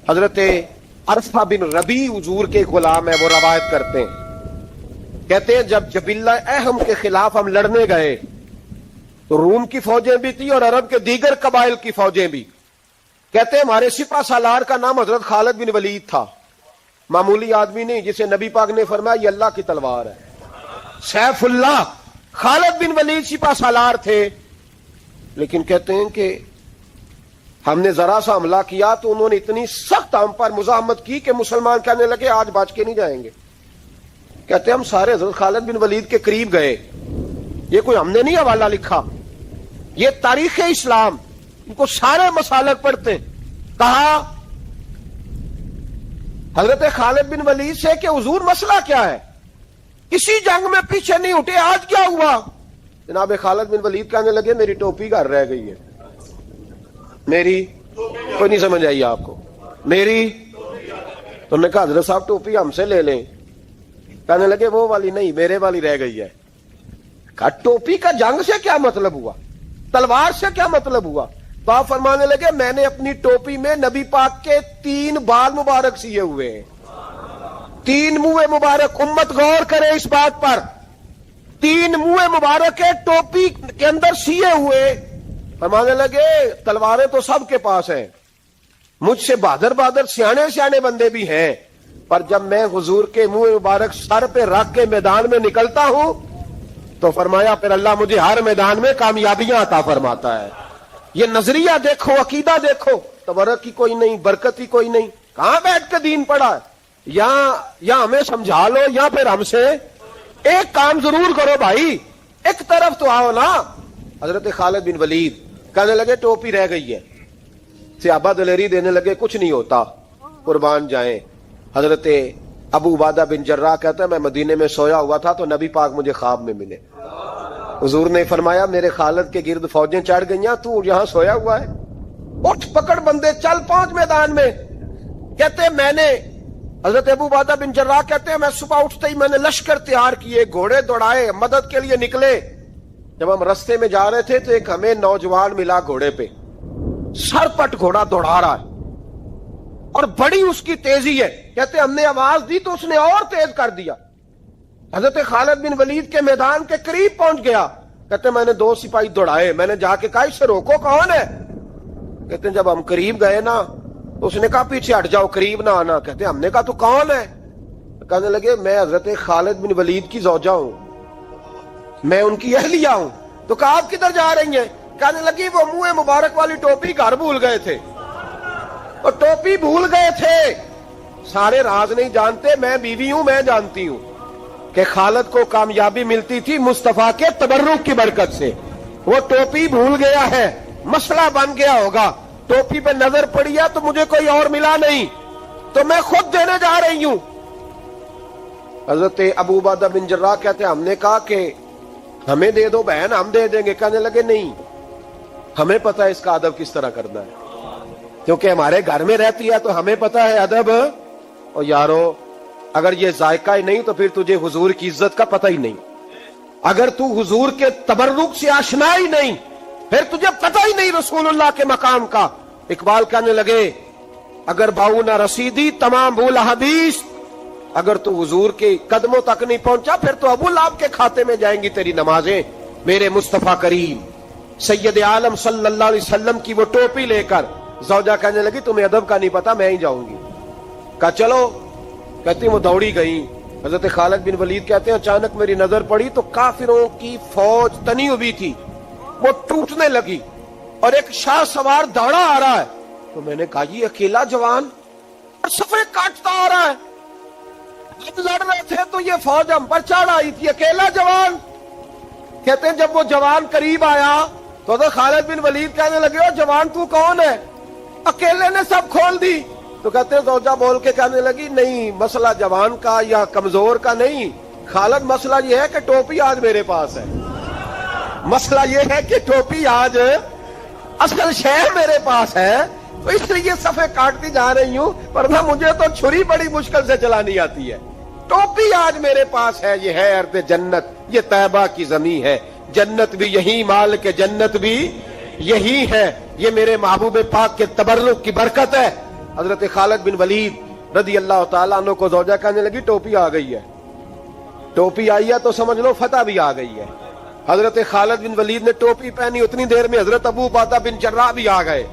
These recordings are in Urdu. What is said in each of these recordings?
حضرت عرفہ بن ربی حضور کے غلام ہے، وہ روایت کرتے ہیں، کہتے ہیں جب جبلہ اہم کے خلاف ہم لڑنے گئے تو روم کی فوجیں بھی تھی اور عرب کے دیگر قبائل کی فوجیں بھی. کہتے ہیں ہمارے سپہ سالار کا نام حضرت خالد بن ولید تھا، معمولی آدمی نہیں جسے نبی پاک نے فرمایا یہ اللہ کی تلوار ہے، سیف اللہ. خالد بن ولید سپہ سالار تھے، لیکن کہتے ہیں کہ ہم نے ذرا سا حملہ کیا تو انہوں نے اتنی سخت ہم پر مزاحمت کی کہ مسلمان کہنے لگے آج بچ کے نہیں جائیں گے. کہتے ہیں ہم سارے حضرت خالد بن ولید کے قریب گئے، یہ کوئی ہم نے نہیں حوالہ لکھا، یہ تاریخ اسلام، ان کو سارے مسالک پڑھتے. کہا حضرت خالد بن ولید سے کہ حضور مسئلہ کیا ہے، کسی جنگ میں پیچھے نہیں اٹھے، آج کیا ہوا؟ جناب خالد بن ولید کہنے لگے میری ٹوپی گھر رہ گئی ہے. میری کوئی نہیں سمجھ آئی آپ کو؟ میری تو نے کہا حضرت صاحب ٹوپی ہم سے لے لیں. کہنے لگے وہ والی نہیں، میرے والی رہ گئی ہے. کہا ٹوپی کا جنگ سے کیا مطلب ہوا، تلوار سے کیا مطلب ہوا؟ تو آپ فرمانے لگے میں نے اپنی ٹوپی میں نبی پاک کے 3 بال مبارک سیے ہوئے ہیں، 3 منہ مبارک. امت غور کرے اس بات پر، 3 منہ مبارک کے ٹوپی کے اندر سیے ہوئے. فرمانے لگے تلواریں تو سب کے پاس ہیں، مجھ سے بہادر بہادر سیانے سیانے بندے بھی ہیں، پر جب میں حضور کے منہ مبارک سر پہ رکھ کے میدان میں نکلتا ہوں تو فرمایا پھر اللہ مجھے ہر میدان میں کامیابیاں عطا فرماتا ہے. یہ نظریہ دیکھو، عقیدہ دیکھو، تبرک کی کوئی نہیں، برکت ہی کوئی نہیں. کہاں بیٹھ کے دین پڑھا ہے؟ یا ہمیں سمجھا لو یا پھر ہم سے ایک کام ضرور کرو بھائی، ایک طرف تو آؤ نا. حضرت خالد بن ولید کہنے لگے ٹوپی رہ گئی ہے. صحابہ دلیری دینے لگے کچھ نہیں ہوتا، قربان جائیں. حضرت ابو عبادہ بن جراح کہتا ہے میں مدینے میں سویا ہوا تھا تو نبی پاک مجھے خواب میں ملے. حضور نے فرمایا میرے خالد کے گرد فوجیں چڑھ گئیں، تو یہاں سویا ہوا ہے، اٹھ پکڑ بندے چل پہنچ میدان میں. کہتے ہیں میں نے، حضرت ابو عبادہ بن جراح کہتے ہیں میں صبح اٹھتے ہی میں نے لشکر تیار کیے، گھوڑے دوڑائے، مدد کے لیے نکلے. جب ہم رستے میں جا رہے تھے تو ایک ہمیں نوجوان ملا گھوڑے پہ، سر پٹ گھوڑا دوڑا رہا ہے اور بڑی اس کی تیزی ہے. کہتے ہم نے آواز دی تو اس نے اور تیز کر دیا. حضرت خالد بن ولید کے میدان کے قریب پہنچ گیا. کہتے میں نے 2 سپاہی دوڑائے، میں نے جا کے کہا اسے روکو، کون ہے؟ کہتے ہیں جب ہم قریب گئے نا تو اس نے کہا پیچھے ہٹ جاؤ، قریب نہ آنا. کہتے ہم نے کہا تو کون ہے؟ کہنے لگے میں حضرت خالد بن ولید کی زوجہ ہوں، میں ان کی اہلیہ ہوں. تو کہا آپ کدھر جا رہی ہیں؟ کہنے لگی وہ منہ مبارک والی ٹوپی گھر بھول گئے تھے، اور ٹوپی بھول گئے تھے. سارے راز نہیں جانتے، میں بیوی ہوں، میں جانتی ہوں کہ خالد کو کامیابی ملتی تھی مصطفیٰ کے تبرک کی برکت سے. وہ ٹوپی بھول گیا ہے، مسئلہ بن گیا ہوگا، ٹوپی پہ نظر پڑی ہے تو مجھے کوئی اور ملا نہیں تو میں خود دینے جا رہی ہوں. حضرت ابو عبادہ بن جراح کہتے ہیں ہم نے کہا کہ ہمیں دے دو بہن، ہم دے دیں گے. کہنے لگے نہیں، ہمیں پتہ ہے اس کا ادب کس طرح کرنا ہے، کیونکہ ہمارے گھر میں رہتی ہے تو ہمیں پتہ ہے ادب. اور یارو اگر یہ ذائقہ ہی نہیں تو پھر تجھے حضور کی عزت کا پتہ ہی نہیں. اگر تو حضور کے تبرک سے آشنا ہی نہیں پھر تجھے پتہ ہی نہیں رسول اللہ کے مقام کا. اقبال کہنے لگے اگر باؤ نہ رسیدی تمام بھول حدیث، اگر تو حضور کے قدموں تک نہیں پہنچا پھر تو ابو لہب کے کھاتے میں جائیں گی تیری نمازیں. میرے مصطفیٰ کریم سید عالم صلی اللہ علیہ وسلم کی وہ ٹوپی لے کر زوجہ کہنے لگی تمہیں ادب کا نہیں پتا، میں ہی جاؤں گی. کہا چلو. کہتی وہ دوڑی گئی. حضرت خالد بن ولید کہتے ہیں اچانک میری نظر پڑی تو کافروں کی فوج تنی ہوئی تھی، وہ ٹوٹنے لگی اور ایک شاہ سوار دوڑا آ رہا ہے. تو میں نے کہا یہ اکیلا جوان اور صفے کاٹتا آ رہا ہے، جب لڑ رہے تھے تو یہ فوج ہم پر چڑھ آئی تھی، اکیلا جوان. کہتے ہیں جب وہ جوان قریب آیا تو حضرت خالد بن ولید کہنے لگے او جوان تو کون ہے؟ اکیلے نے سب کھول دی. تو کہتے ہیں زوجہ بول کے کہنے لگی نہیں، مسئلہ جوان کا یا کمزور کا نہیں خالد، مسئلہ یہ ہے کہ ٹوپی آج میرے پاس ہے. مسئلہ یہ ہے کہ ٹوپی آج اصل شے میرے پاس ہے، تو اس لیے صفے کاٹتی جا رہی ہوں، ورنہ مجھے تو چھری بڑی مشکل سے چلانی آتی ہے. ٹوپی آج میرے پاس ہے. یہ ہے ارض جنت، یہ طیبہ کی زمین ہے، جنت بھی یہی، مال کے جنت بھی یہی ہے. یہ میرے محبوب پاک کے تبرک کی برکت ہے. حضرت خالد بن ولید رضی اللہ تعالیٰ عنہ کو زوجہ کہنے لگی ٹوپی آ گئی ہے. ٹوپی آئی ہے تو سمجھ لو فتح بھی آ گئی ہے. حضرت خالد بن ولید نے ٹوپی پہنی، اتنی دیر میں حضرت ابو عبیدہ بن جراح بھی آ گئے.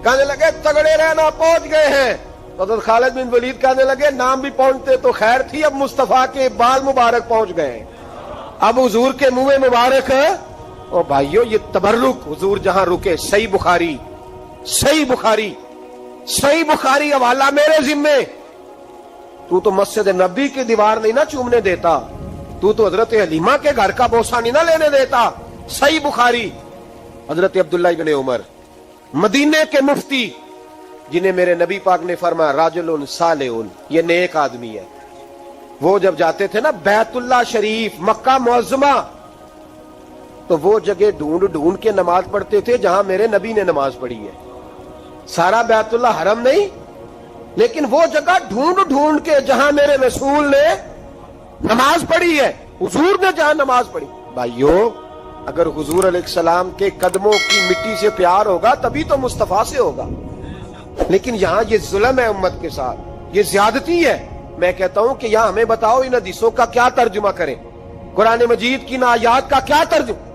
کہنے لگے تگڑے رہنا، پہنچ گئے ہیں. حضرت خالد بن ولید کہنے لگے نام بھی پہنچتے تو خیر تھی، اب مصطفیٰ کے بال مبارک پہنچ گئے، اب حضور کے منہ مبارک. او بھائیو یہ تبرک حضور جہاں رکے. صحیح بخاری، صحیح بخاری، صحیح بخاری حوالہ میرے ذمے. تو مسجد نبی کی دیوار نہیں نہ چومنے دیتا، تو حضرت حلیمہ کے گھر کا بوسہ نہیں نہ لینے دیتا. صحیح بخاری. حضرت عبداللہ ابن عمر مدینے کے مفتی، جنہیں میرے نبی پاک نے فرمایا راجل صالح، یہ نیک آدمی ہے. وہ جب جاتے تھے نا بیت اللہ شریف مکہ معظمہ، تو وہ جگہ ڈھونڈ ڈھونڈ کے نماز پڑھتے تھے جہاں میرے نبی نے نماز پڑھی ہے. سارا بیت اللہ حرم نہیں، لیکن وہ جگہ ڈھونڈ ڈھونڈ کے جہاں میرے رسول نے نماز پڑھی ہے، حضور نے جہاں نماز پڑھی. بھائیو اگر حضور علیہ السلام کے قدموں کی مٹی سے پیار ہوگا تبھی تو مصطفیٰ سے ہوگا. لیکن یہاں یہ ظلم ہے امت کے ساتھ، یہ زیادتی ہے. میں کہتا ہوں کہ یہاں ہمیں بتاؤ ان حدیثوں کا کیا ترجمہ کریں، قرآن مجید کی آیات کا کیا ترجمہ.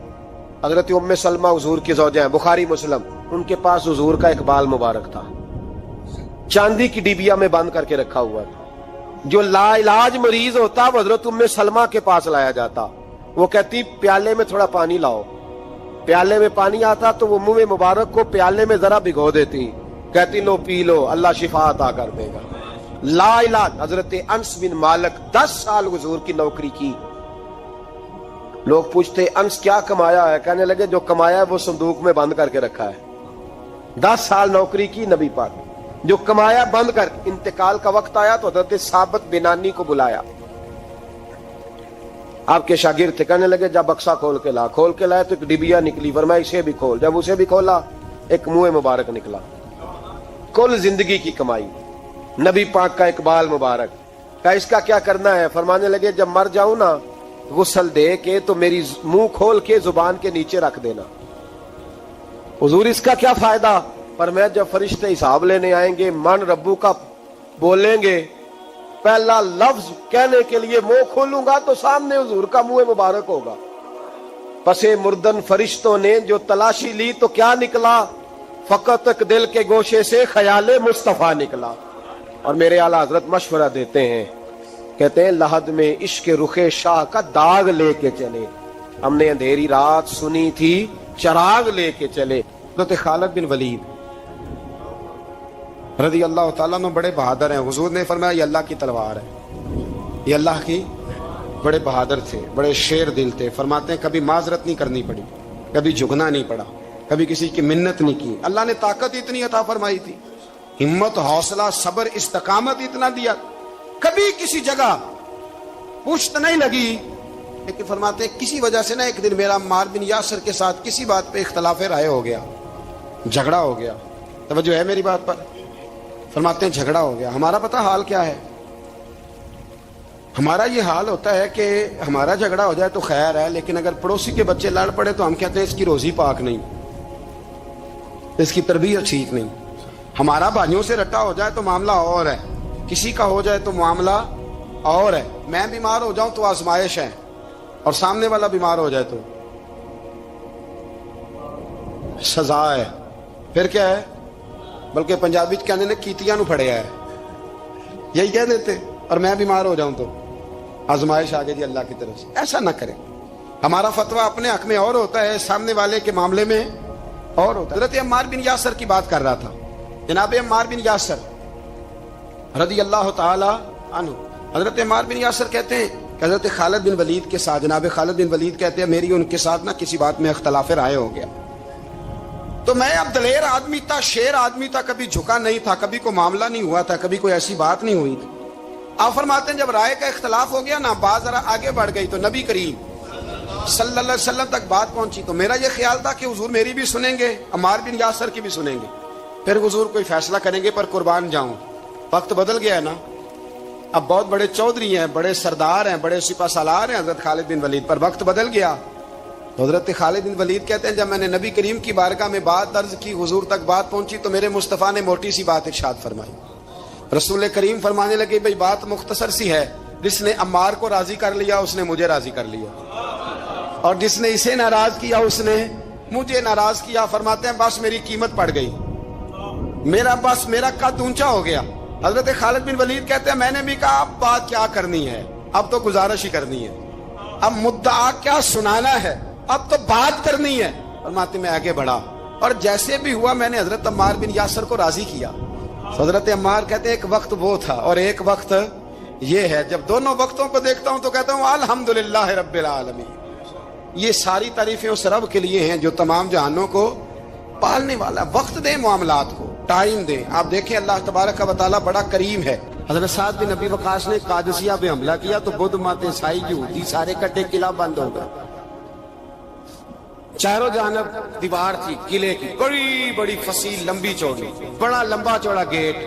حضرت ام سلمہ حضور کی زوجہ ہیں، بخاری مسلم. ان کے پاس حضور کا اقبال مبارک تھا، چاندی کی ڈیبیا میں بند کر کے رکھا ہوا تھا. جو لا علاج مریض ہوتا وہ حضرت ام سلمہ کے پاس لایا جاتا. وہ کہتی پیالے میں تھوڑا پانی لاؤ. پیالے میں پانی آتا تو وہ منہ مبارک کو پیالے میں ذرا بھگو دیتی، کہتی لو پی لو، اللہ شفا عطا کر دے گا. لا علاج. حضرت انس بن مالک 10 سال حضور کی نوکری کی. لوگ پوچھتے انس کیا کمایا ہے؟ کہنے لگے جو کمایا ہے وہ صندوق میں بند کر کے رکھا ہے. 10 سال نوکری کی نبی پاک، جو کمایا بند کر. انتقال کا وقت آیا تو حضرت ثابت بنانی کو بلایا. آپ کے شاگرد تھے، کہنے لگے جا بکسا کھول کے لا. کھول کے لائے تو ایک ڈبیا نکلی، فرمایا اسے بھی کھول. جب اسے بھی کھولا ایک منہ مبارک نکلا. کل زندگی کی کمائی، نبی پاک کا اقبال مبارک. کہا اس کا کیا کرنا ہے؟ فرمانے لگے جب مر جاؤں نا غسل دے کے تو میری منہ کھول کے زبان کے نیچے رکھ دینا. حضور اس کا کیا فائدہ؟ پر میں جب فرشتے حساب لینے آئیں گے من ربو کا بولیں گے، پہلا لفظ کہنے کے لیے منہ کھولوں گا تو سامنے حضور کا منہ مبارک ہوگا. پسے مردن فرشتوں نے جو تلاشی لی تو کیا نکلا؟ فقط ایک دل کے گوشے سے خیال مصطفیٰ نکلا. اور میرے اعلیٰ حضرت مشورہ دیتے ہیں، کہتے ہیں لحد میں عشق رخ شاہ کا داغ لے کے چلے، ہم نے اندھیری رات سنی تھی چراغ لے کے چلے. حضرت خالد بن ولید رضی اللہ تعالیٰ عنہ بڑے بہادر ہیں. حضور نے فرمایا یہ اللہ کی تلوار ہے، یہ اللہ کی. بڑے بہادر تھے، بڑے شیر دل تھے. فرماتے ہیں کبھی معذرت نہیں کرنی پڑی، کبھی جھکنا نہیں پڑا، کبھی کسی کی منت نہیں کی. اللہ نے طاقت اتنی عطا فرمائی تھی، ہمت، حوصلہ، صبر، استقامت اتنا دیا، کبھی کسی جگہ پشت نہیں لگی. لیکن فرماتے ہیں کسی وجہ سے نا ایک دن میرا عمار بن یاسر کے ساتھ کسی بات پہ اختلاف رائے ہو گیا، جھگڑا ہو گیا. توجہ ہے میری بات پر؟ فرماتے ہیں جھگڑا ہو گیا. ہمارا پتہ حال کیا ہے؟ ہمارا یہ حال ہوتا ہے کہ ہمارا جھگڑا ہو جائے تو خیر ہے، لیکن اگر پڑوسی کے بچے لڑ پڑے تو ہم کہتے ہیں اس کی روزی پاک نہیں، اس کی تربیت ٹھیک نہیں. ہمارا بھائیوں سے رٹا ہو جائے تو معاملہ اور ہے، کسی کا ہو جائے تو معاملہ اور ہے. میں بیمار ہو جاؤں تو آزمائش ہے، اور سامنے والا بیمار ہو جائے تو سزا ہے. پھر کیا ہے؟ بلکہ پنجابی کہنے نے کیتیاں نو پھڑیا ہے، یہی کہہ دیتے. اور میں بیمار ہو جاؤں تو آزمائش آگے جی اللہ کی طرف سے. ایسا نہ کریں. ہمارا فتویٰ اپنے حق میں اور ہوتا ہے، سامنے والے کے معاملے میں اور ہوتا ہے. حضرت عمار بن یاسر کی بات کر رہا تھا. جناب عمار بن یاسر رضی اللہ تعالی عنہ، حضرت عمار بن یاسر کہتے ہیں کہ حضرت خالد بن ولید کے ساتھ، جناب خالد بن ولید کہتے ہیں میری ان کے ساتھ نا کسی بات میں اختلاف رائے ہو گیا. تو میں اب دلیر آدمی تھا، شیر آدمی تھا، کبھی جھکا نہیں تھا، کبھی کوئی معاملہ نہیں ہوا تھا، کبھی کوئی ایسی بات نہیں ہوئی تھی. آپ فرماتے ہیں جب رائے کا اختلاف ہو گیا نا، بات ذرا آگے بڑھ گئی تو نبی کریم صلی اللہ علیہ وسلم تک بات پہنچی. تو میرا یہ خیال تھا کہ حضور میری بھی سنیں گے، عمار بن یاسر کی بھی سنیں گے، پھر حضور کوئی فیصلہ کریں گے، پر قربان جاؤں. وقت بدل گیا ہے نا، اب بہت بڑے چودھری ہیں، بڑے سردار ہیں، بڑے سپہ سالار ہیں حضرت خالد بن ولید، پر وقت بدل گیا. تو حضرت خالد بن ولید کہتے ہیں جب میں نے نبی کریم کی بارگاہ میں بات عرض کی، حضور تک بات پہنچی تو میرے مصطفیٰ نے موٹی سی بات ارشاد فرمائی. رسول کریم فرمانے لگے بھئی بات مختصر سی ہے، جس نے عمار کو راضی کر لیا اس نے مجھے راضی کر لیا، اور جس نے اسے ناراض کیا اس نے مجھے ناراض کیا۔ فرماتے ہیں بس میری قیمت پڑ گئی، میرا قد اونچا ہو گیا۔ حضرت خالد بن ولید کہتے ہیں میں نے بھی کہا اب بات کیا کرنی ہے، اب تو گزارش ہی کرنی ہے، اب مدعا کیا سنانا ہے، اب تو بات کرنی ہے۔ فرماتے میں آگے بڑھا اور جیسے بھی ہوا میں نے حضرت عمار بن یاسر کو راضی کیا۔ حضرت عمار کہتے ہیں ایک وقت وہ تھا اور ایک وقت یہ ہے، جب دونوں وقتوں کو دیکھتا ہوں تو کہتا ہوں الحمدللہ رب العالمین۔ یہ ساری تعریفیں اس رب کے لیے ہیں جو تمام جہانوں کو پالنے والا۔ وقت دیں معاملات کو، ٹائم دیں۔ آپ دیکھیں اللہ تبارک و تعالیٰ بڑا کریم ہے۔ حضرت سعد بن ابی وقاص نے قادسیہ پہ حملہ کیا تو بدھ مت عیسائی یہودی سارے کٹے، قلعہ بند ہو گئے، چاروں جانب دیوار تھی قلعے کی، بڑی بڑی فصیل لمبی چوڑی، بڑا لمبا چوڑا گیٹ،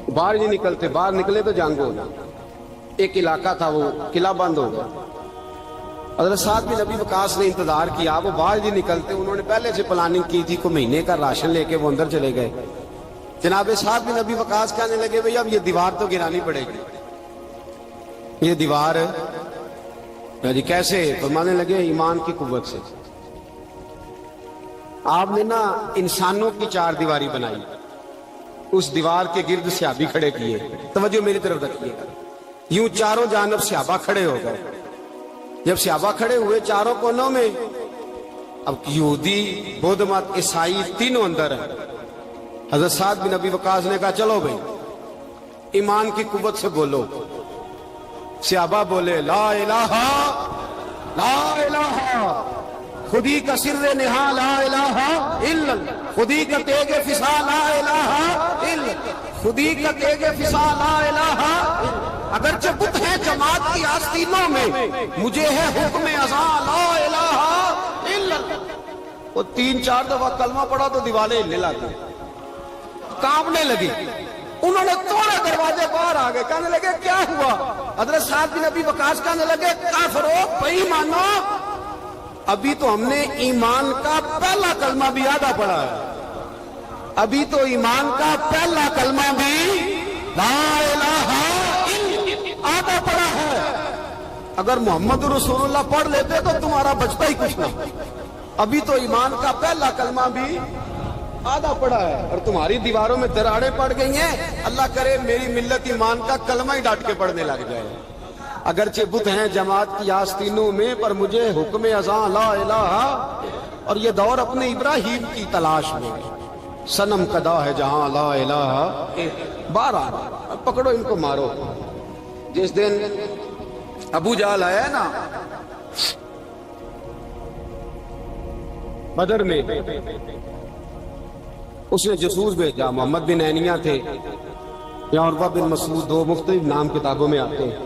باہر نہیں نکلتے، باہر نکلے تو جنگ ہو جائے۔ ایک علاقہ تھا وہ قلعہ بند ہو گیا۔ حضرت سعد بن ابی وقاص نے انتظار کیا، وہ باہر نہیں نکلتے، انہوں نے پہلے سے پلاننگ کی تھی، کوئی مہینے کا راشن لے کے وہ اندر چلے گئے۔ جناب سعد بن ابی وقاص کہنے لگے بھئی اب یہ دیوار تو گرانی پڑے گی، یہ دیوار جی کیسے؟ فرمانے لگے ایمان کی قوت سے۔ آپ نے نا انسانوں کی چار دیواری بنائی، اس دیوار کے گرد صحابی کھڑے کیے، توجہ میری طرف رکھیے، یوں چاروں جانب صحابہ کھڑے ہو گئے۔ جب صحابہ کھڑے ہوئے چاروں کونوں میں، اب یہودی بدھ مت عیسائی تینوں اندر ہیں۔ حضرت سعد بن ابی وقاص نے کہا چلو بھائی ایمان کی قوت سے بولو۔ صحابہ بولے لا الہ لا الہ، خودی کا سر نہا لا الہ الا اللہ، خودی کا تیغ فسا لا الہ الا اللہ، خودی کا تیغ فسا لا الہ الا اللہ۔ اگرچہ بت ہے جماعت کی آستینوں میں، مجھے ہے حکم ازاں لا الہ الا اللہ۔ وہ تین چار دفعہ کلمہ پڑھا تو دیواریں ہلنے لگی، کانپنے لگی۔ انہوں نے توڑے دروازے، باہر آ گئے، کہنے لگے کیا ہوا؟ حضرت سعد بن ابی وقاص کہنے لگے کافرو بے ایمانو، ابھی تو ہم نے ایمان کا پہلا کلمہ بھی آدھا پڑھا ہے، ابھی تو ایمان کا پہلا کلمہ بھی لا الہ الا آدھا پڑھا ہے۔ اگر محمد رسول اللہ پڑھ لیتے تو تمہارا بچتا ہی کچھ نہ۔ ابھی تو ایمان کا پہلا کلمہ بھی آدھا پڑا ہے اور تمہاری دیواروں میں دراڑیں پڑ گئی ہیں۔ اللہ کرے میری ملت ایمان کا کلمہ ہی ڈانٹ کے پڑھنے لگ جائے۔ اگرچہ بت ہیں جماعت کی آستینوں میں، پر مجھے حکم ازاں لا الہ۔ اور یہ دور اپنے ابراہیم کی تلاش میں، صنم کدا ہے جہاں لا الہ۔ بارہ پکڑو ان کو مارو۔ جس دن ابو جہل آیا ہے نا بدر میں، اس نے جاسوس بھیجا، محمد بن عینیہ تھے یا عروہ بن مسعود، دو مختلف نام کتابوں میں آتے ہیں۔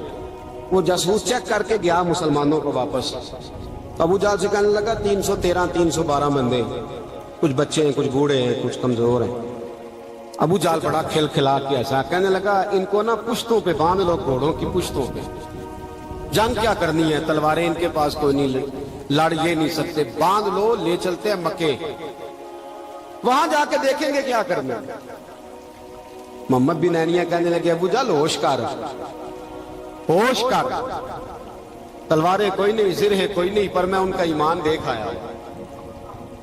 وہ جاسوس چیک کر کے گیا مسلمانوں کو واپس۔ ابو جہل سے کہنے لگا 313 312 بندے، کچھ بچے ہیں، کچھ بوڑھے ہیں، کچھ کمزور ہیں۔ ابو جہل بڑا کھل کھلا کے ایسا کہنے لگا ان کو نا پشتوں پہ باندھ لو، گھوڑوں کی پشتوں پہ۔ جنگ کیا کرنی ہے، تلواریں ان کے پاس کوئی نہیں، لڑ یہ نہیں سکتے، باندھ لو، لے چلتے ہیں مکے، وہاں جا کے دیکھیں گے کیا کرنا۔ محمد بن عینیہ کہنے لگے ابو جہل ہوش کر، ہوش کر، تلواریں کوئی نہیں، زرہیں کوئی نہیں، پر میں ان کا ایمان دیکھ آیا،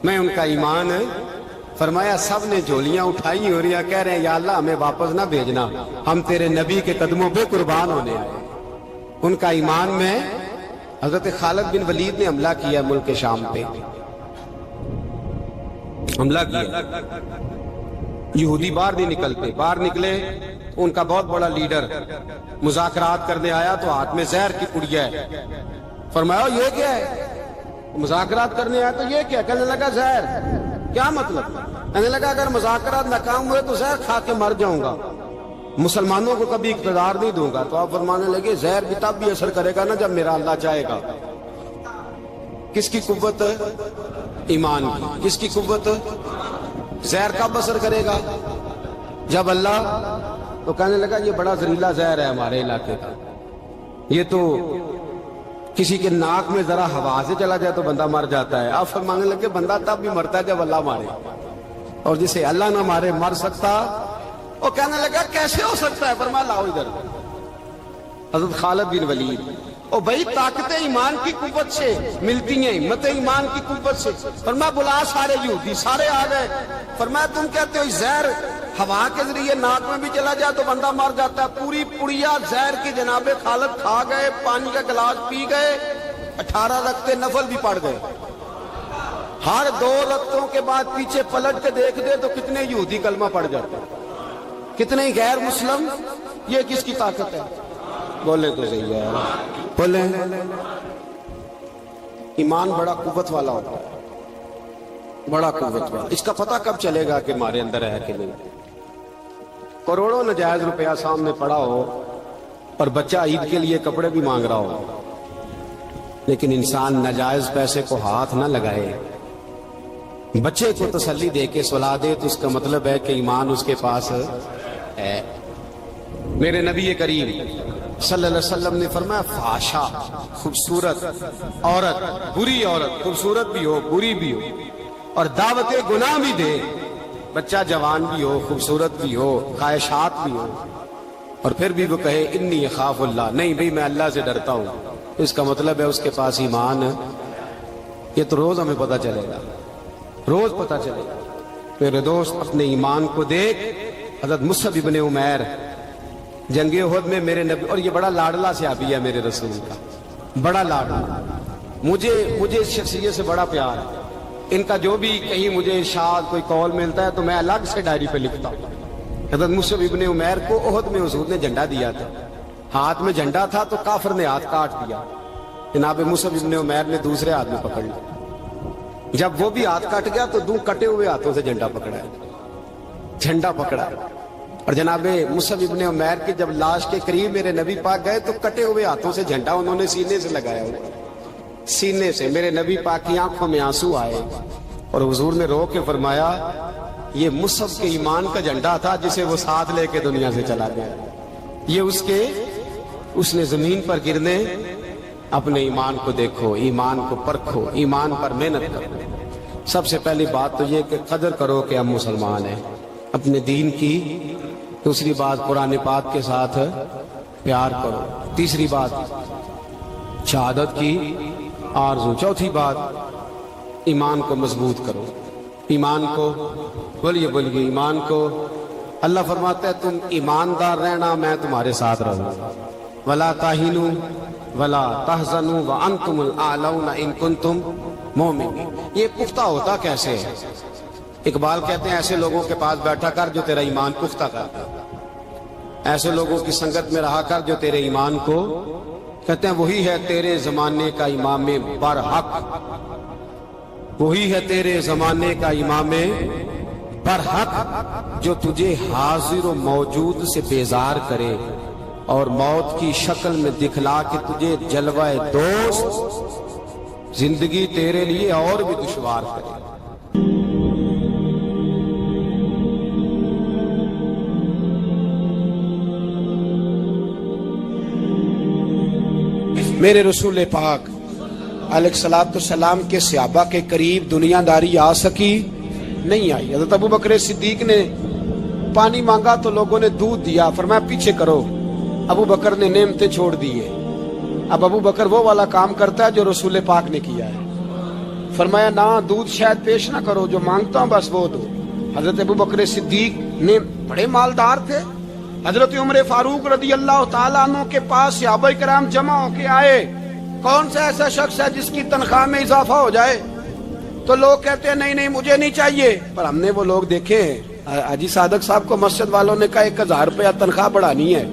میں ان کا ایمان۔ فرمایا سب نے جھولیاں اٹھائی ہو رہی ہیں، کہہ رہے ہیں یا اللہ ہمیں واپس نہ بھیجنا، ہم تیرے نبی کے قدموں پہ قربان ہونے آئے۔ ان کا ایمان میں حضرت خالد بن ولید نے حملہ کیا ملک شام پہ، حملہ کیا۔ یہودی باہر نہیں نکلتے، باہر نکلے ان کا بہت بڑا لیڈر مذاکرات کرنے آیا تو ہاتھ میں زہر کی پڑیا ہے۔ فرمایا یہ کیا ہے؟ مذاکرات کرنے آیا تو یہ کیا؟ کہنے لگا زہر۔ کیا مطلب؟ کہنے لگا اگر مذاکرات ناکام ہوئے تو زہر کھا کے مر جاؤں گا، مسلمانوں کو کبھی اقتدار نہیں دوں گا۔ تو آپ فرمانے لگے زہر بھی تب بھی اثر کرے گا نا جب میرا اللہ چاہے گا۔ کس کی قوت؟ ایمان کی۔ کس کی قوت؟ زہر کب اثر کرے گا؟ جب اللہ۔ تو کہنے لگا یہ بڑا زہریلا زہر ہے ہمارے علاقے کا، یہ تو کسی کے ناک میں ذرا ہوا سے چلا جائے تو بندہ مر جاتا ہے۔ آپ فرمانے لگے بندہ تب بھی مرتا ہے جب اللہ مارے۔ اور جسے اللہ نہ مارے مر سکتا. وہ کہنے لگا کیسے ہو سکتا ہے؟ فرمایا لاؤ ادھر. حضرت خالد بن ولید. او بھائی طاقت ایمان کی قوت سے ملتی ہیں، ہمت ایمان کی قوت سے. فرمایا بلا سارے یہودی. سارے آ گئے. فرمایا تم کہتے ہو زہر ہوا کے ذریعے ناک میں بھی چلا جائے تو بندہ مر جاتا ہے. پوری پڑیا زہر کی جناب خالد کھا گئے، پانی کا گلاس پی گئے، 18 رکعتیں نفل بھی پڑھ گئے. ہر 2 رکعتوں کے بعد پیچھے پلٹ کے دیکھ دے تو کتنے یہودی کلمہ پڑھ جاتے ہیں، کتنے غیر مسلم. یہ کس کی طاقت ہے؟ بولے تو صحیح ہے، بولے. ایمان بڑا قوت والا ہوتا ہے، بڑا قوت والا. اس کا پتہ کب چلے گا کہ ہمارے اندر ہے کہ نہیں؟ کروڑوں ناجائز روپیہ سامنے پڑا ہو اور بچہ عید کے لیے کپڑے بھی مانگ رہا ہو، لیکن انسان ناجائز پیسے کو ہاتھ نہ لگائے، بچے کو تسلی دے کے سلا دے، تو اس کا مطلب ہے کہ ایمان اس کے پاس ہے. میرے نبی کریم صلی اللہ علیہ وسلم نے فرمایا فحاشا، خوبصورت عورت، بری عورت، خوبصورت بھی ہو بری بھی ہو اور دعوت گناہ بھی دے، بچہ جوان بھی ہو خوبصورت بھی ہو خواہشات بھی ہو، اور پھر بھی وہ کہے انی اخاف اللہ، نہیں بھئی میں اللہ سے ڈرتا ہوں، اس کا مطلب ہے اس کے پاس ایمان. یہ تو روز ہمیں پتہ چلے گا، روز پتہ چلے گا. میرے دوست اپنے ایمان کو دیکھ. حضرت مصعب ابن عمیر جنگ احد میں میرے نبی، اور یہ بڑا لاڈلا صحابی ہے میرے رسول کا، بڑا لاڈلا. مجھے اس شخصیت سے بڑا پیار ہے. ان کا جو بھی کہیں مجھے ارشاد کوئی قول ملتا ہے تو میں الگ سے ڈائری پہ لکھتا ہوں. حضرت مصعب ابن عمیر کو احد میں حضور نے جھنڈا دیا تھا، ہاتھ میں جھنڈا تھا تو کافر نے ہاتھ کاٹ دیا. جناب مصعب ابن عمیر نے دوسرے ہاتھ میں پکڑ لیا. جب وہ بھی ہاتھ کٹ گیا تو 2 کٹے ہوئے ہاتھوں سے جھنڈا پکڑا، جھنڈا پکڑا. اور جناب مصعب ابن عمیر کے جب لاش کے قریب میرے نبی پاک گئے تو کٹے ہوئے ہاتھوں سے جھنڈا انہوں نے سینے سے لگایا ہوا، سینے سے. میرے نبی پاک کی آنکھوں میں آنسو آئے اور حضور نے رو کے فرمایا یہ مصعب کے ایمان کا جھنڈا تھا جسے وہ ساتھ لے کے دنیا سے چلا گیا. یہ اس نے زمین پر گرنے. اپنے ایمان کو دیکھو، ایمان کو پرکھو، ایمان پر محنت کرو. سب سے پہلی بات تو یہ کہ قدر کرو کہ ہم مسلمان ہیں، اپنے دین کی. دوسری بات قرآن پاک کے ساتھ پیار کرو. تیسری بات شہادت کی آرزو. چوتھی بات ایمان کو مضبوط کرو. ایمان کو بولیے ایمان کو. اللہ فرماتا ہے تم ایماندار رہنا، میں تمہارے ساتھ رہوں گا. ولا تہنوا ولا تحزنوا وانتم الاعلون ان کنتم مؤمنین. یہ پختہ ہوتا کیسے ہے؟ اقبال کہتے ہیں ایسے لوگوں کے پاس بیٹھا کر جو تیرا ایمان پختہ کرتا، ایسے لوگوں کی سنگت میں رہا کر جو تیرے ایمان کو، کہتے ہیں وہی ہے تیرے زمانے کا امام برحق، وہی ہے تیرے زمانے کا امام برحق جو تجھے حاضر و موجود سے بیزار کرے اور موت کی شکل میں دکھلا کے تجھے جلوہ دوست زندگی تیرے لیے اور بھی دشوار کرے. میرے رسول پاک علیہ الصلوۃ والسلام کے صحابہ کے قریب دنیا داری آ سکی نہیں آئی. حضرت ابو بکر صدیق نے پانی مانگا تو لوگوں نے دودھ دیا، فرمایا پیچھے کرو. ابو بکر نے نعمتیں چھوڑ دیے. اب ابو بکر وہ والا کام کرتا ہے جو رسول پاک نے کیا ہے. فرمایا نہ دودھ شاید پیش نہ کرو، جو مانگتا ہوں بس وہ دو. حضرت ابو بکر صدیق نے بڑے مالدار تھے. حضرت عمر فاروق رضی اللہ تعالیٰ عنہ کے پاس صحابہ کرام جمع ہو کے آئے. کون سا ایسا شخص ہے جس کی تنخواہ میں اضافہ ہو جائے؟ تو لوگ کہتے ہیں نہیں مجھے نہیں چاہیے. پر ہم نے وہ لوگ دیکھے ہیں. حاجی صادق صاحب کو مسجد والوں نے کہا 1000 روپیہ تنخواہ بڑھانی ہے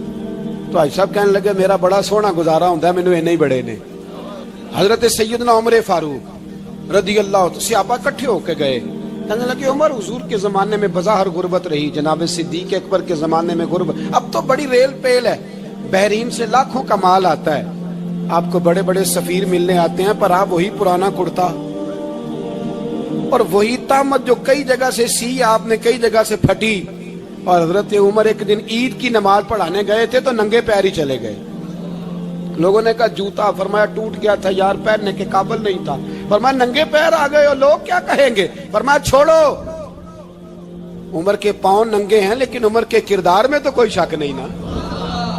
تو حاجی صاحب کہنے لگے میرا بڑا سونا گزارا ہوتا ہے، مینوں نہیں بڑے نے. حضرت سیدنا عمر فاروق رضی اللہ صحابہ کٹھے ہو کے گئے. کہنے لگے عمر حضور کے زمانے میں بظاہر غربت رہی، جناب صدیق اکبر کے زمانے میں غربت، اب تو بڑی ریل پیل ہے، بحرین سے لاکھوں کا مال آتا ہے، آپ کو بڑے بڑے سفیر ملنے آتے ہیں، پر آپ وہی پرانا کرتا اور وہی تامت جو کئی جگہ سے سی آپ نے کئی جگہ سے پھٹی. اور حضرت عمر ایک دن عید کی نماز پڑھانے گئے تھے تو ننگے پیر ہی چلے گئے. لوگوں نے کہا جوتا، فرمایا ٹوٹ گیا تھا یار، پہننے کے قابل نہیں تھا. فرمایا ننگے پیر آ گئے اور لوگ کیا کہیں گے؟ فرمایا چھوڑو، عمر کے پاؤں ننگے ہیں لیکن عمر کے کردار میں تو کوئی شک نہیں نا,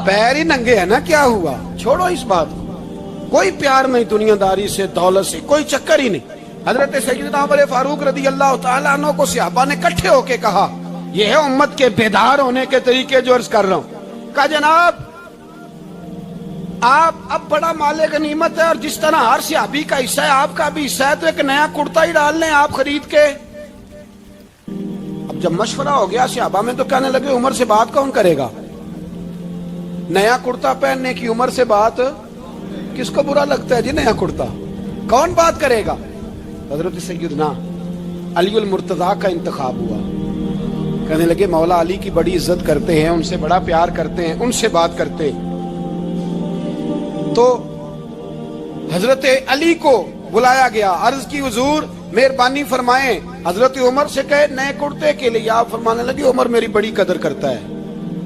پیر ہی ننگے ہیں نا, کیا ہوا؟ چھوڑو اس بات کو, کوئی پیار نہیں دنیا داری سے, دولت سے کوئی چکر ہی نہیں. حضرت سیدنا عمر فاروق رضی اللہ تعالیٰ عنہ کو صحابہ نے اکٹھے ہو کے کہا, یہ ہے امت کے بیدار ہونے کے طریقے جو عرض کر رہا ہوں. کہا جناب آپ اب بڑا مال غنیمت ہے اور جس طرح ہر صحابی کا حصہ ہے آپ کا بھی حصہ ہے, تو ایک نیا کرتا ہی ڈال لیں آپ خرید کے. اب جب مشورہ ہو گیا صحابہ میں تو کہنے لگے عمر سے بات کون کرے گا؟ نیا کرتا پہننے کی عمر سے بات کس کو برا لگتا ہے جی؟ نیا کرتا کون بات کرے گا؟ حضرت سیدنا علی المرتضیٰ کا انتخاب ہوا. کہنے لگے مولا علی کی بڑی عزت کرتے ہیں, ان سے بڑا پیار کرتے ہیں, ان سے بات کرتے. تو حضرت علی کو بلایا گیا, عرض کی حضور مہربانی فرمائیں حضرت عمر سے کہے نئے کرتے کے لیے. آپ فرمانے لگے عمر میری بڑی قدر کرتا ہے,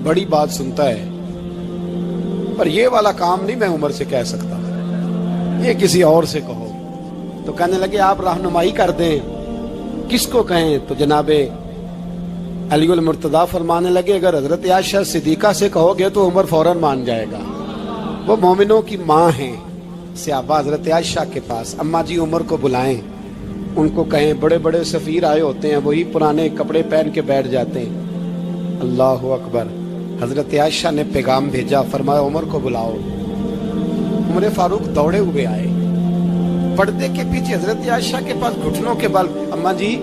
بڑی بات سنتا ہے, پر یہ والا کام نہیں میں عمر سے کہہ سکتا, یہ کسی اور سے کہو. تو کہنے لگے آپ رہنمائی کر دیں کس کو کہیں. تو جناب علی المرتضیٰ فرمانے لگے اگر حضرت عائشہ صدیقہ سے کہو گے تو عمر فوراً مان جائے گا, وہ مومنوں کی ماں ہیں. صحابہ حضرت عائشہ کے پاس, اماں جی عمر کو بلائیں, ان کو کہیں بڑے بڑے سفیر آئے ہوتے ہیں وہی پرانے کپڑے پہن کے بیٹھ جاتے ہیں. اللہ اکبر. حضرت عائشہ نے پیغام بھیجا, فرمایا عمر کو بلاؤ. عمر فاروق دوڑے ہوئے آئے, پردے کے پیچھے حضرت عائشہ کے پاس گھٹنوں کے بل, اماں جی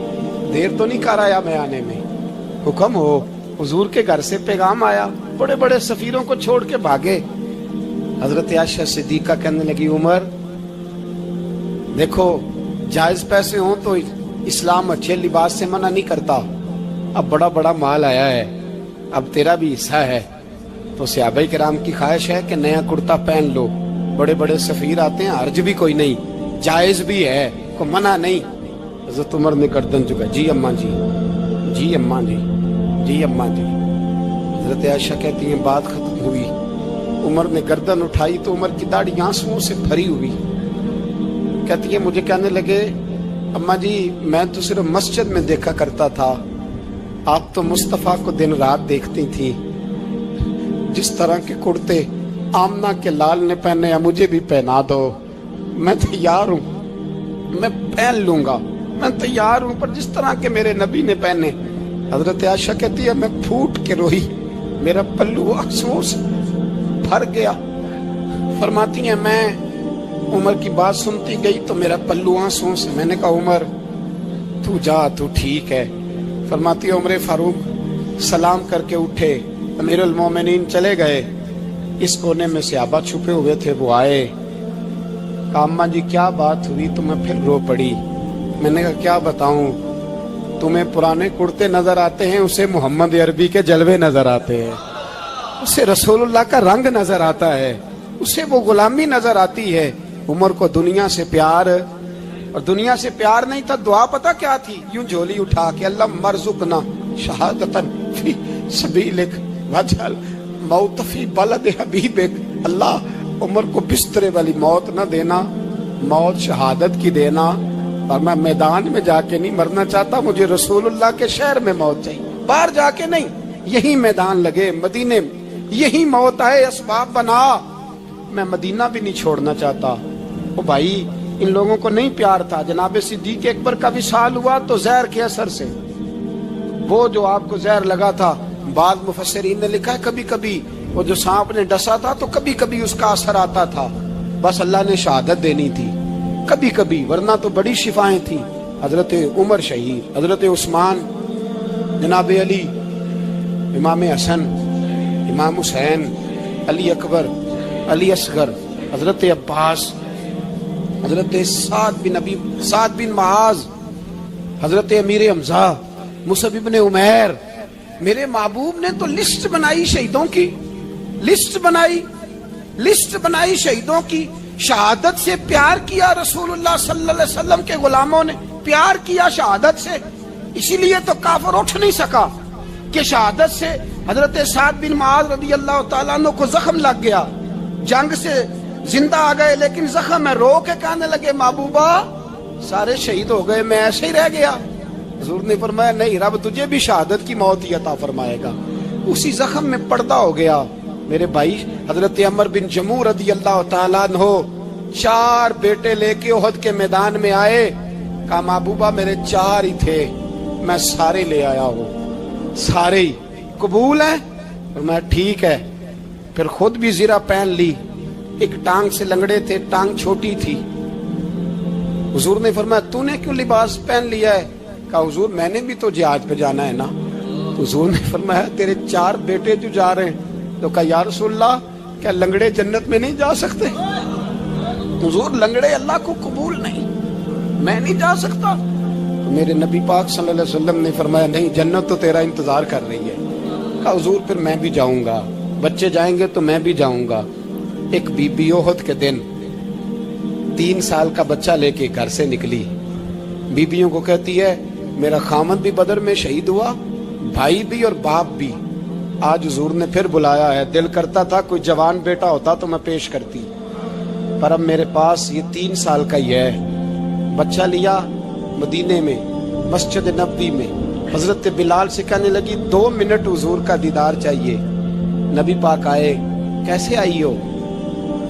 دیر تو نہیں کر آیا میں آنے میں؟ حکم ہو. حضور کے گھر سے پیغام آیا, بڑے بڑے سفیروں کو چھوڑ کے بھاگے. حضرت عائشہ صدیقہ کہنے لگی عمر دیکھو جائز پیسے ہوں تو اسلام اچھے لباس سے منع نہیں کرتا, اب بڑا بڑا مال آیا ہے, اب تیرا بھی حصہ ہے, تو صحابہ کرام کی خواہش ہے کہ نیا کرتا پہن لو. بڑے بڑے سفیر آتے ہیں, حرج بھی کوئی نہیں, جائز بھی ہے, کوئی منع نہیں. حضرت عمر نے گردن جھکا, جی اماں جی, جی اماں جی, جی اماں جی. حضرت عائشہ کہتی ہیں بات ختم ہوئی, عمر نے گردن اٹھائی تو عمر کی داڑھی آنسوؤں سے بھری ہوئی. کہتی ہے مجھے کہنے لگے اماں جی میں تو صرف مسجد میں دیکھا کرتا تھا, آپ تو مصطفیٰ کو دن رات دیکھتی تھی, جس طرح کے کرتے آمنہ کے لال نے پہنے ہیں مجھے بھی پہنا دو, میں تیار ہوں, میں پہن لوں گا, میں تیار ہوں, پر جس طرح کے میرے نبی نے پہنے. حضرت عائشہ کہتی ہے میں پھوٹ کے روئی, میرا پلو آنسوؤں سے بھر گیا. فرماتی ہیں میں عمر کی بات سنتی گئی تو میرا پلو آنسوؤں سے, میں نے کہا عمر تو جا, تو ٹھیک ہے. فرماتی ہے عمر فاروق سلام کر کے اٹھے, امیر المومنین چلے گئے. اس کونے میں صحابہ چھپے ہوئے تھے, وہ آئے. کہا اماں جی کیا بات ہوئی؟ تو میں پھر رو پڑی. میں نے کہا کیا بتاؤں, تمہیں پرانے کرتے نظر آتے ہیں, اسے محمد عربی کے جلوے نظر آتے ہیں, اسے رسول اللہ کا رنگ نظر آتا ہے, اسے وہ غلامی نظر آتی ہے. عمر کو دنیا سے پیار, اور دنیا سے پیار نہیں تھا, دعا پتہ کیا تھی؟ یوں جھولی اٹھا کے اللہ مرزقنا شہادتن فی سبیلک وجعل موت فی بلد حبیبک. اللہ عمر کو بسترے والی موت نہ دینا, موت شہادت کی دینا, اور میں میدان میں جا کے نہیں مرنا چاہتا, مجھے رسول اللہ کے شہر میں موت چاہیے, باہر جا کے نہیں, یہی میدان لگے مدینے میں, یہی موت آئے, اسباب بنا, میں مدینہ بھی نہیں چھوڑنا چاہتا. او بھائی ان لوگوں کو نہیں پیار تھا. جناب صدیق اکبر کا وصال ہوا تو زہر کے اثر سے, وہ جو آپ کو زہر لگا تھا, بعض مفسرین نے لکھا ہے کبھی کبھی وہ جو سانپ نے ڈسا تھا تو کبھی کبھی اس کا اثر آتا تھا, بس اللہ نے شہادت دینی تھی کبھی کبھی, ورنہ تو بڑی شفائیں تھیں. حضرت عمر شہید, حضرت عثمان, جناب علی, امام حسن, امام حسین, علی اکبر, علی اصغر, حضرت عباس, حضرت سعد بن معاذ, حضرت امیر حمزہ, مصعب بن عمیر. میرے محبوب نے تو لسٹ بنائی شہیدوں کی, لسٹ بنائی شہیدوں کی. شہادت سے پیار کیا رسول اللہ صلی اللہ علیہ وسلم کے غلاموں نے, پیار کیا شہادت سے, اسی لیے تو کافر اٹھ نہیں سکا کہ شہادت سے. حضرت سعد بن معاذ رضی اللہ تعالیٰ عنہ کو زخم لگ گیا, جنگ سے زندہ آ گئے لیکن زخم ہے, رو کے کہنے لگے محبوبہ سارے شہید ہو گئے, میں ایسے ہی رہ گیا. حضور نے فرمایا نہیں، رب تجھے بھی شہادت کی موت ہی عطا فرمائے گا۔ اسی زخم میں پردہ ہو گیا۔ میرے بھائی حضرت عمر بن جموح رضی اللہ تعالیٰ عنہ 4 بیٹے لے کے احد کے میدان میں آئے، کہا محبوبہ میرے 4 ہی تھے، میں سارے لے آیا ہوں، سارے ہی قبول ہیں؟ میں ٹھیک ہے۔ پھر خود بھی زرہ پہن لی، ایک ٹانگ سے لنگڑے تھے، ٹانگ چھوٹی تھی۔ حضور نے فرمایا تو نے کیوں لباس پہن لیا ہے؟ کہا حضور میں نے بھی تو جہاد پہ جانا ہے نا۔ حضور نے فرمایا تیرے 4 بیٹے جو جا رہے ہیں۔ تو کہا یا رسول اللہ کیا لنگڑے جنت میں نہیں جا سکتے؟ حضور لنگڑے اللہ کو قبول نہیں، میں نہیں جا سکتا۔ تو میرے نبی پاک صلی اللہ علیہ وسلم نے فرمایا نہیں، جنت تو تیرا انتظار کر رہی ہے۔ کہا حضور پھر میں بھی جاؤں گا، بچے جائیں گے تو میں بھی جاؤں گا۔ ایک بی بی احد کے دن 3 سال کا بچہ لے کے گھر سے نکلی، بیبیوں کو کہتی ہے میرا خامد بھی بدر میں شہید ہوا، بھائی بھی اور باپ بھی۔ آج حضور نے پھر بلایا ہے، دل کرتا تھا کوئی جوان بیٹا ہوتا تو میں پیش کرتی، پر اب میرے پاس یہ 3 سال کا ہی ہے۔ بچہ لیا مدینے میں مسجد نبوی میں، حضرت بلال سے کہنے لگی 2 منٹ حضور کا دیدار چاہیے۔ نبی پاک آئے، کیسے آئی ہو؟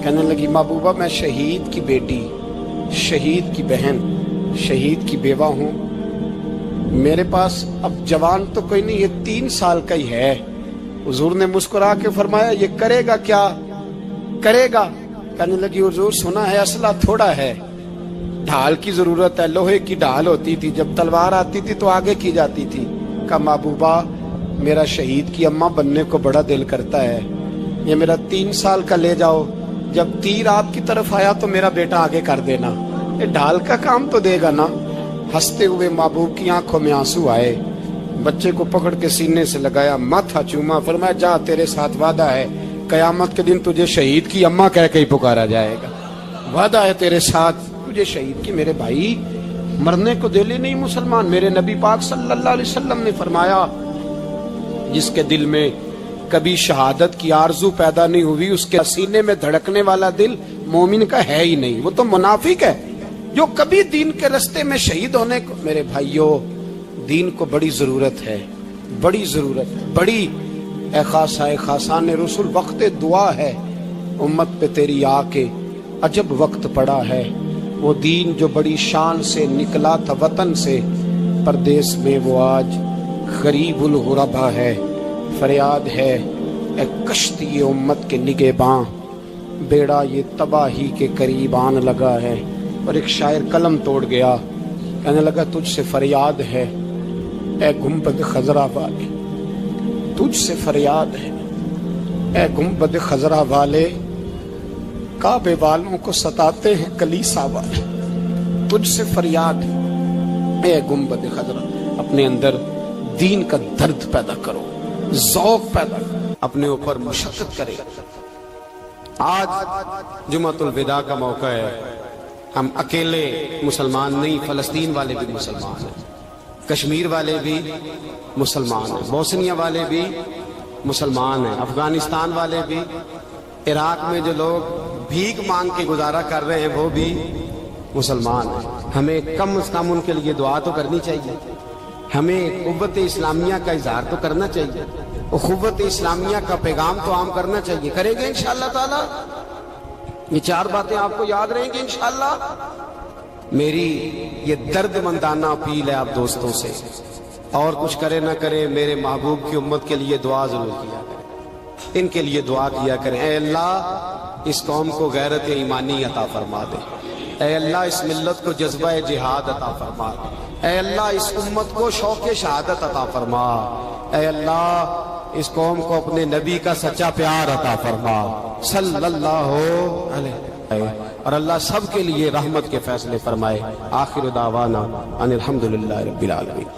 کہنے لگی محبوبہ میں شہید کی بیٹی، شہید کی بہن، شہید کی بیوہ ہوں، میرے پاس اب جوان تو کوئی نہیں، یہ 3 سال کا ہی ہے۔ حضور نے مسکرا کے فرمایا یہ کرے گا کیا؟ کرے گا؟ کہنے لگی حضور سنا ہے اسلحہ تھوڑا ہے، ڈھال کی ضرورت ہے، لوہے کی ڈھال ہوتی تھی، جب تلوار آتی تھی تو آگے کی جاتی تھی۔ کہا محبوبہ میرا شہید کی اماں بننے کو بڑا دل کرتا ہے، یہ میرا 3 سال کا لے جاؤ، جب تیر آپ کی طرف آیا تو میرا بیٹا آگے کر دینا، یہ ڈھال کا کام تو دے گا نا۔ ہنستے ہوئے محبوب کی آنکھوں میں آنسو آئے، بچے کو پکڑ کے سینے سے لگایا، ماتھا چوما، فرمایا جا تیرے ساتھ وعدہ ہے قیامت کے دن تجھے شہید کی اماں کہہ کے ہی پکارا جائے گا، وعدہ ہے تیرے ساتھ تجھے شہید کی۔ میرے بھائی مرنے کو دل ہی نہیں مسلمان۔ میرے نبی پاک صلی اللہ علیہ وسلم نے فرمایا جس کے دل میں کبھی شہادت کی آرزو پیدا نہیں ہوئی، اس کے سینے میں دھڑکنے والا دل مومن کا ہے ہی نہیں، وہ تو منافق ہے۔ جو کبھی دین کے رستے میں شہید ہونے کو، میرے بھائیوں دین کو بڑی ضرورت ہے، بڑی ضرورت، بڑی۔ اے خاصائے خاصان رسول وقت دعا ہے، امت پہ تیری آ کے عجب وقت پڑا ہے۔ وہ دین جو بڑی شان سے نکلا تھا وطن سے، پردیس میں وہ آج غریب الغربا ہے۔ فریاد ہے اے کشتی امت کے نگہباں، بیڑا یہ تباہی کے قریب آن لگا ہے۔ اور ایک شاعر قلم توڑ گیا، کہنے لگا تجھ سے فریاد ہے اے گنبد خضرا والے، تجھ سے فریاد ہے اے گنبد خضرا والے، کعبے والوں کو ستاتے ہیں کلیسا والے، تجھ سے فریاد ہے اے گنبد خضرا۔ اپنے اندر دین کا درد پیدا کرو، ذوق پیدا کرو، اپنے اوپر مشقت کرے۔ آج جمعۃ الوداع کا موقع ہے، ہم اکیلے مسلمان نہیں، فلسطین والے بھی مسلمان ہیں، کشمیر والے بھی مسلمان ہیں، بوسنیا والے بھی مسلمان ہیں، افغانستان والے بھی، عراق میں جو لوگ بھیک مانگ کے گزارا کر رہے ہیں وہ بھی مسلمان ہیں۔ ہمیں کم از کم ان کے لیے دعا تو کرنی چاہیے، ہمیں قوت اسلامیہ کا اظہار تو کرنا چاہیے، قوت اسلامیہ کا پیغام تو عام کرنا چاہیے۔ کریں گے انشاءاللہ تعالی؟ یہ 4 باتیں آپ کو یاد رہیں گی انشاءاللہ۔ میری یہ درد مندانہ اپیل ہے آپ دوستوں سے، اور کچھ کرے نہ کرے میرے محبوب کی امت کے لیے دعا ضرور کیا کریں، ان کے لیے دعا کیا کریں۔ اے اللہ اس قوم کو غیرت ایمانی عطا فرما دے، اے اللہ اس ملت کو جذبہ جہاد عطا فرما دے، اے اللہ اس امت کو شوق شہادت عطا فرما، اے اللہ اس قوم کو اپنے نبی کا سچا پیار عطا فرما صلی اللہ علیہ، اور اللہ سب کے لیے رحمت کے فیصلے فرمائے۔ آخر دعوانا ان الحمدللہ رب العالمین۔